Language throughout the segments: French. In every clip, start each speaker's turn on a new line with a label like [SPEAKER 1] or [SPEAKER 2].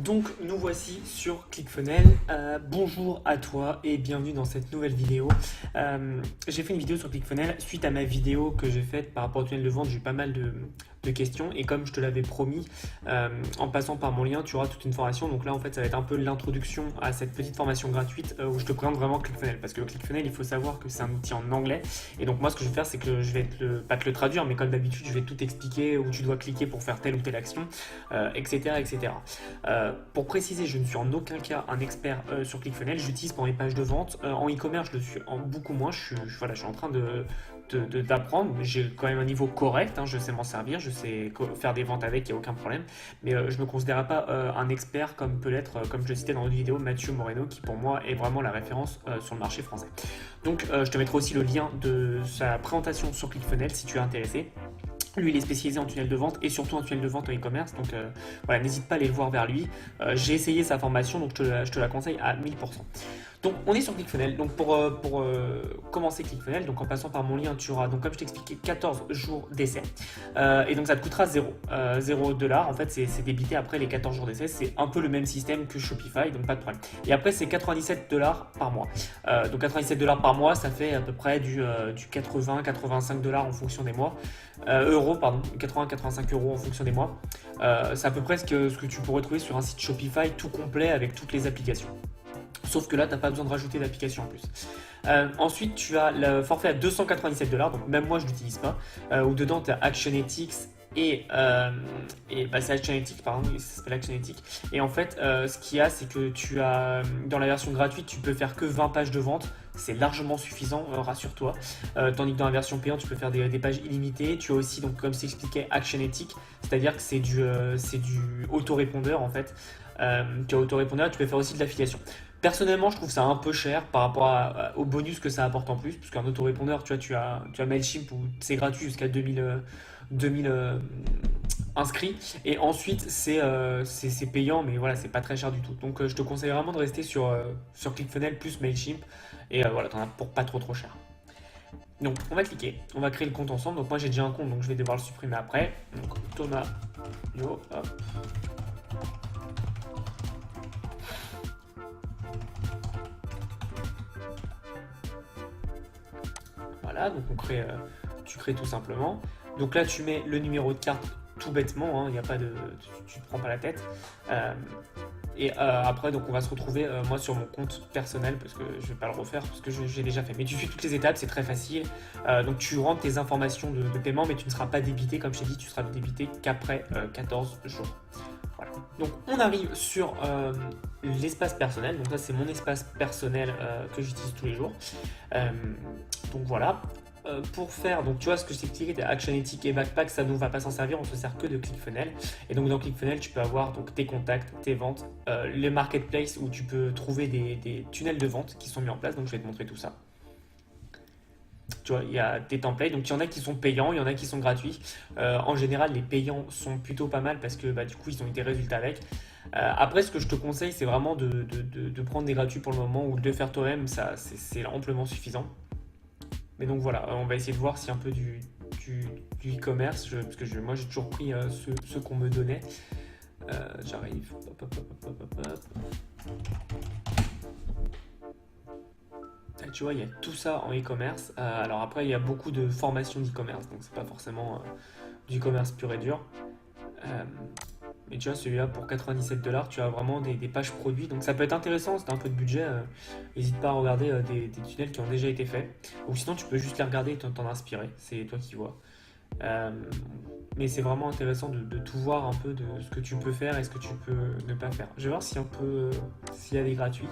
[SPEAKER 1] Donc nous voici sur ClickFunnels. Bonjour à toi et bienvenue dans cette nouvelle vidéo. J'ai fait une vidéo sur ClickFunnels suite à ma vidéo que j'ai faite par rapport au tunnel de vente. J'ai eu pas mal de questions et comme je te l'avais promis, en passant par mon lien, tu auras toute une formation. Donc là en fait ça va être un peu l'introduction à cette petite formation gratuite où je te présente vraiment ClickFunnels. Parce que ClickFunnels, il faut savoir que c'est un outil en anglais. Et donc moi ce que je vais faire, c'est que je vais pas te le traduire, mais comme d'habitude je vais tout expliquer où tu dois cliquer pour faire telle ou telle action, etc. etc. Pour préciser, je ne suis en aucun cas un expert sur ClickFunnels. J'utilise pour mes pages de vente. En e-commerce, je le suis en beaucoup moins. Je suis en train d'apprendre. J'ai quand même un niveau correct. Je sais m'en servir. Je sais faire des ventes avec. Il n'y a aucun problème. Mais je ne me considère pas un expert comme peut l'être, comme je le citais dans une vidéo, Mathieu Moreno, qui pour moi est vraiment la référence sur le marché français. Donc, je te mettrai aussi le lien de sa présentation sur ClickFunnels si tu es intéressé. Lui, il est spécialisé en tunnel de vente et surtout en tunnel de vente en e-commerce. Donc voilà, n'hésite pas à aller le voir vers lui. J'ai essayé sa formation, donc je te la conseille à 1000%. Donc on est sur ClickFunnels. Donc pour commencer ClickFunnels, donc en passant par mon lien, tu auras, donc comme je t'expliquais, 14 jours d'essai. Et donc ça te coûtera 0 $. En fait, c'est débité après les 14 jours d'essai. C'est un peu le même système que Shopify, donc pas de problème. Et après, c'est 97 $ par mois. Donc 97 $ par mois, ça fait à peu près du 80-85 $ en fonction des mois. Euros, pardon, 80-85 € en fonction des mois. C'est à peu près ce que tu pourrais trouver sur un site Shopify tout complet avec toutes les applications. Sauf que là, tu n'as pas besoin de rajouter d'application en plus. Ensuite, tu as le forfait à 297 $, donc même moi je ne l'utilise pas, où dedans tu as Actionetics et c'est Actionetics, pardon, ça s'appelle Actionetics. Et en fait, ce qu'il y a, c'est que tu as, dans la version gratuite, tu peux faire que 20 pages de vente. C'est largement suffisant, rassure-toi. Tandis que dans la version payante, tu peux faire des pages illimitées. Tu as aussi, donc, comme je t'expliquais, Actionetics, c'est-à-dire que c'est du autorépondeur en fait. Tu as autorépondeur, tu peux faire aussi de l'affiliation. Personnellement, je trouve ça un peu cher par rapport au bonus que ça apporte en plus, parce qu'un autorépondeur, tu as Mailchimp où c'est gratuit jusqu'à 2000 inscrits, et ensuite c'est payant, mais voilà, c'est pas très cher du tout. Donc je te conseille vraiment de rester sur ClickFunnels plus Mailchimp, et voilà, t'en as pour pas trop cher. Donc on va cliquer, on va créer le compte ensemble. Donc moi j'ai déjà un compte, donc je vais devoir le supprimer après. Donc Thomas Yo, hop. Voilà, donc tu crées tout simplement. Donc là, tu mets le numéro de carte tout bêtement, il y a pas de, tu ne te prends pas la tête. Après, donc on va se retrouver, moi, sur mon compte personnel, parce que je ne vais pas le refaire, parce que j'ai déjà fait. Mais tu suis toutes les étapes, c'est très facile. Donc tu rentres tes informations de paiement, mais tu ne seras pas débité, comme je t'ai dit, tu seras débité qu'après 14 jours. Voilà. Donc on arrive sur l'espace personnel. Donc ça, c'est mon espace personnel que j'utilise tous les jours. Donc voilà. Pour faire, donc tu vois ce que je t'ai expliqué, Actionetics et Backpack, ça ne va pas s'en servir, on se sert que de ClickFunnels. Et donc dans ClickFunnels, tu peux avoir donc tes contacts, tes ventes, les marketplaces où tu peux trouver des tunnels de vente qui sont mis en place. Donc je vais te montrer tout ça. Tu vois, il y a des templates, donc il y en a qui sont payants, il y en a qui sont gratuits. En général, les payants sont plutôt pas mal parce que du coup, ils ont eu des résultats avec. Après, ce que je te conseille, c'est vraiment de prendre des gratuits pour le moment ou de le faire toi-même, ça c'est amplement suffisant. Mais donc voilà, on va essayer de voir si un peu du e-commerce, parce que moi j'ai toujours pris ceux qu'on me donnait. J'arrive. Tu vois, il y a tout ça en e-commerce. Alors après, il y a beaucoup de formations d'e-commerce, donc c'est pas forcément du e-commerce pur et dur. Mais tu vois, celui-là pour 97 $, tu as vraiment des pages produits. Donc ça peut être intéressant, si tu as un peu de budget. N'hésite pas à regarder des tunnels qui ont déjà été faits. Ou sinon, tu peux juste les regarder et t'en inspirer. C'est toi qui vois. Mais c'est vraiment intéressant de tout voir un peu de ce que tu peux faire et ce que tu peux ne pas faire. Je vais voir s'il y a des gratuits.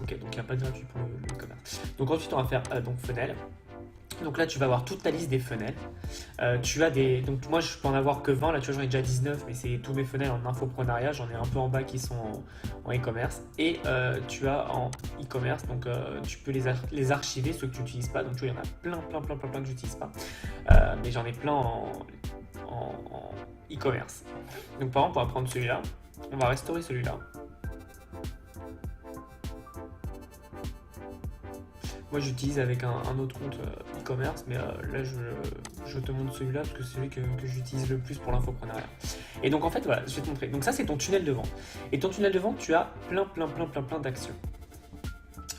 [SPEAKER 1] Ok, donc il n'y a pas de gratuit pour le commerce. Donc ensuite, on va faire donc funnel. Donc là, tu vas avoir toute ta liste des funnels. Tu as donc moi, je peux en avoir que 20. Là, tu vois, j'en ai déjà 19, mais c'est tous mes funnels en infoprenariat. J'en ai un peu en bas qui sont en e-commerce. Et tu as en e-commerce, donc tu peux les archiver, ceux que tu n'utilises pas. Donc tu vois, il y en a plein que j'utilise pas. Mais j'en ai plein en e-commerce. Donc par exemple, on va prendre celui-là. On va restaurer celui-là. Moi j'utilise avec un autre compte e-commerce, mais là je te montre celui-là parce que c'est celui que j'utilise le plus pour l'infoprenariat. Et donc en fait voilà, je vais te montrer. Donc ça c'est ton tunnel de vente. Et ton tunnel de vente, tu as plein d'actions.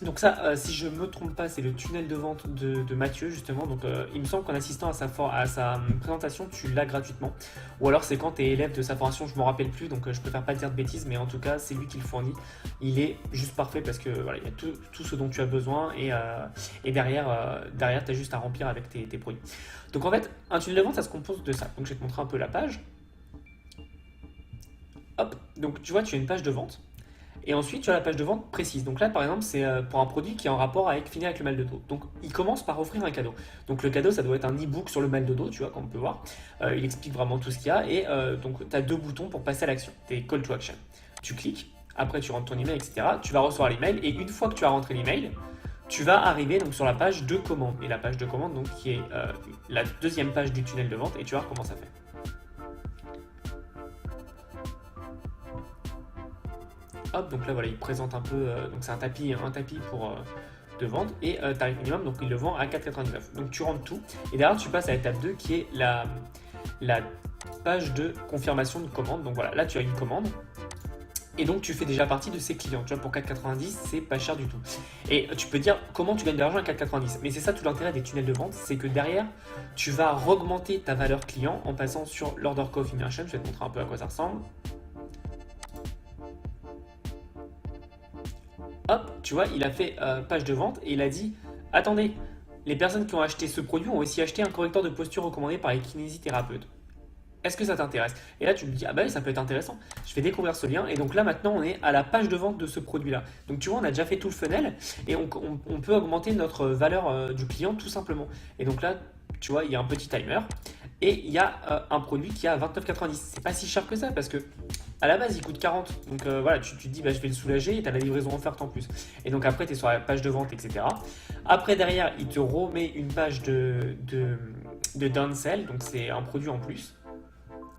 [SPEAKER 1] Donc ça, si je me trompe pas, c'est le tunnel de vente de Mathieu justement. Donc il me semble qu'en assistant à sa présentation, tu l'as gratuitement. Ou alors c'est quand tu es élève de sa formation, je ne me rappelle plus, donc je préfère pas dire de bêtises, mais en tout cas c'est lui qui le fournit. Il est juste parfait parce que voilà, il y a tout ce dont tu as besoin et derrière tu as juste à remplir avec tes produits. Donc en fait, un tunnel de vente, ça se compose de ça. Donc je vais te montrer un peu la page. Hop, donc tu vois, tu as une page de vente. Et ensuite, tu as la page de vente précise. Donc là, par exemple, c'est pour un produit qui est en rapport avec finir avec le mal de dos. Donc, il commence par offrir un cadeau. Donc, le cadeau, ça doit être un e-book sur le mal de dos, tu vois, comme on peut voir. Il explique vraiment tout ce qu'il y a. Et donc, tu as 2 boutons pour passer à l'action. Tes call to action. Tu cliques, après tu rentres ton email, etc. Tu vas recevoir l'email. Et une fois que tu as rentré l'email, tu vas arriver donc, sur la page de commande. Et la page de commande, donc, qui est la deuxième page du tunnel de vente. Et tu vas voir comment ça fait. Hop, donc là voilà, il présente un peu, donc c'est un tapis pour de vente et tarif minimum, donc il le vend à 4,99. Donc tu rentres tout et derrière tu passes à l'étape 2 qui est la page de confirmation de commande. Donc voilà, là tu as une commande et donc tu fais déjà partie de ses clients. Tu vois, pour 4,90 c'est pas cher du tout. Et tu peux dire comment tu gagnes de l'argent à 4,90, mais c'est ça tout l'intérêt des tunnels de vente, c'est que derrière tu vas augmenter ta valeur client en passant sur l'order confirmation. Je vais te montrer un peu à quoi ça ressemble. Hop, tu vois, il a fait page de vente et il a dit « Attendez, les personnes qui ont acheté ce produit ont aussi acheté un correcteur de posture recommandé par les kinésithérapeutes. Est-ce que ça t'intéresse ?» Et là, tu me dis « Ah bah oui, ça peut être intéressant. » Je vais découvrir ce lien et donc là, maintenant, on est à la page de vente de ce produit-là. Donc tu vois, on a déjà fait tout le funnel et on peut augmenter notre valeur du client tout simplement. Et donc là, tu vois, il y a un petit timer et il y a un produit qui est à 29,90. C'est pas si cher que ça parce que à la base, il coûte 40. Donc voilà, tu te dis, bah, je vais le soulager et tu as la livraison offerte en plus. Et donc après, tu es sur la page de vente, etc. Après, derrière, il te remet une page de downsell. Donc c'est un produit en plus.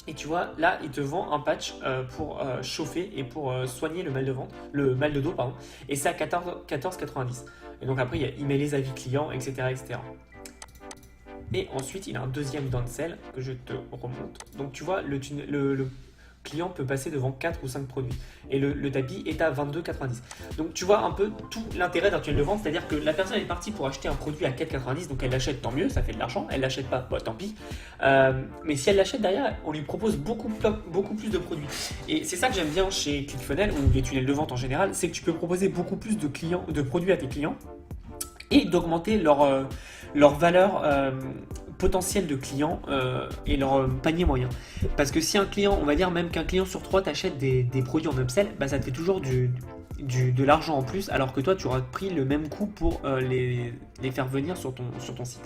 [SPEAKER 1] Et tu vois, là, il te vend un patch pour chauffer et pour soigner le mal de dos, pardon. Et c'est à 14,90. Et donc après, il met les avis clients, etc., etc. Et ensuite, il a un deuxième downsell que je te remonte. Donc tu vois, le client peut passer devant 4 ou 5 produits. Et le tapis est à 22,90. Donc tu vois un peu tout l'intérêt d'un tunnel de vente, c'est-à-dire que la personne est partie pour acheter un produit à 4,90, donc elle l'achète, tant mieux, ça fait de l'argent. Elle l'achète pas, bah, tant pis. Mais si elle l'achète derrière, on lui propose beaucoup plus de produits. Et c'est ça que j'aime bien chez ClickFunnels ou les tunnels de vente en général, c'est que tu peux proposer beaucoup plus de produits à tes clients et d'augmenter leur valeur potentiel de clients et leur panier moyen. Parce que si un client, on va dire même qu'un client sur 3 t'achète des produits en upsell, bah ça te fait toujours de l'argent en plus, alors que toi tu auras pris le même coût pour les faire venir sur ton site.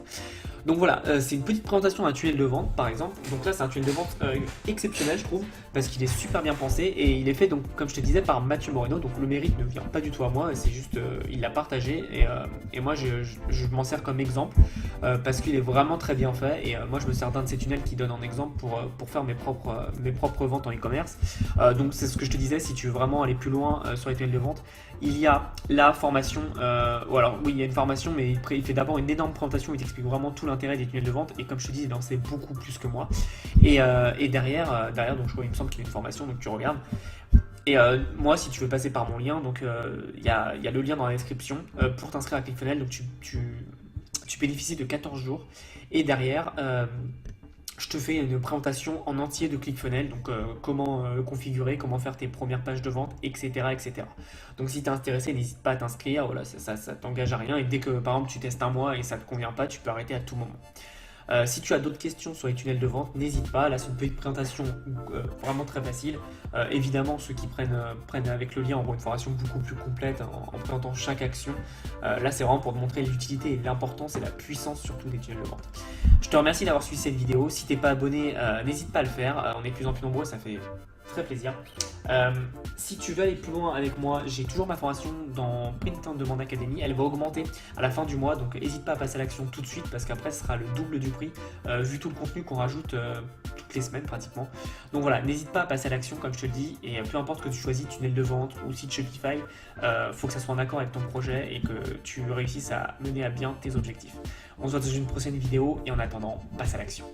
[SPEAKER 1] Donc voilà, c'est une petite présentation d'un tunnel de vente par exemple. Donc là c'est un tunnel de vente exceptionnel je trouve, parce qu'il est super bien pensé et il est fait donc comme je te disais par Mathieu Moreno, donc le mérite ne vient pas du tout à moi, c'est juste il l'a partagé et moi je m'en sers comme exemple parce qu'il est vraiment très bien fait et moi je me sers d'un de ces tunnels qui donne en exemple pour faire mes propres ventes en e-commerce. Donc c'est ce que je te disais, si tu veux vraiment aller plus loin sur les tunnels de vente, il y a la formation, ou alors oui il y a une formation mais il fait d'abord une énorme présentation, il t'explique vraiment tout l'intérêt des tunnels de vente et comme je te dis il en sait beaucoup plus que moi et derrière donc je crois il me semble qu'il y a une formation donc tu regardes. Et moi, si tu veux passer par mon lien, donc il y a le lien dans la description pour t'inscrire à ClickFunnels. Donc tu bénéficies de 14 jours. Et derrière, je te fais une présentation en entier de ClickFunnels, donc comment configurer, comment faire tes premières pages de vente, etc. etc. Donc si tu es intéressé, n'hésite pas à t'inscrire. Voilà, ça t'engage à rien. Et dès que par exemple tu testes un mois et ça ne te convient pas, tu peux arrêter à tout moment. Si tu as d'autres questions sur les tunnels de vente, n'hésite pas. Là, c'est une petite présentation vraiment très facile. Évidemment, ceux qui prennent avec le lien auront une formation beaucoup plus complète en présentant chaque action. Là, c'est vraiment pour te montrer l'utilité et l'importance et la puissance surtout des tunnels de vente. Je te remercie d'avoir suivi cette vidéo. Si tu n'es pas abonné, n'hésite pas à le faire. On est de plus en plus nombreux, ça fait très plaisir. Si tu veux aller plus loin avec moi, j'ai toujours ma formation dans Print on Demand Academy. Elle va augmenter à la fin du mois, donc n'hésite pas à passer à l'action tout de suite parce qu'après ce sera le double du prix vu tout le contenu qu'on rajoute toutes les semaines pratiquement. Donc voilà, n'hésite pas à passer à l'action comme je te le dis, et peu importe que tu choisis tunnel de vente ou site Shopify, faut que ça soit en accord avec ton projet et que tu réussisses à mener à bien tes objectifs. On se voit dans une prochaine vidéo et en attendant, passe à l'action.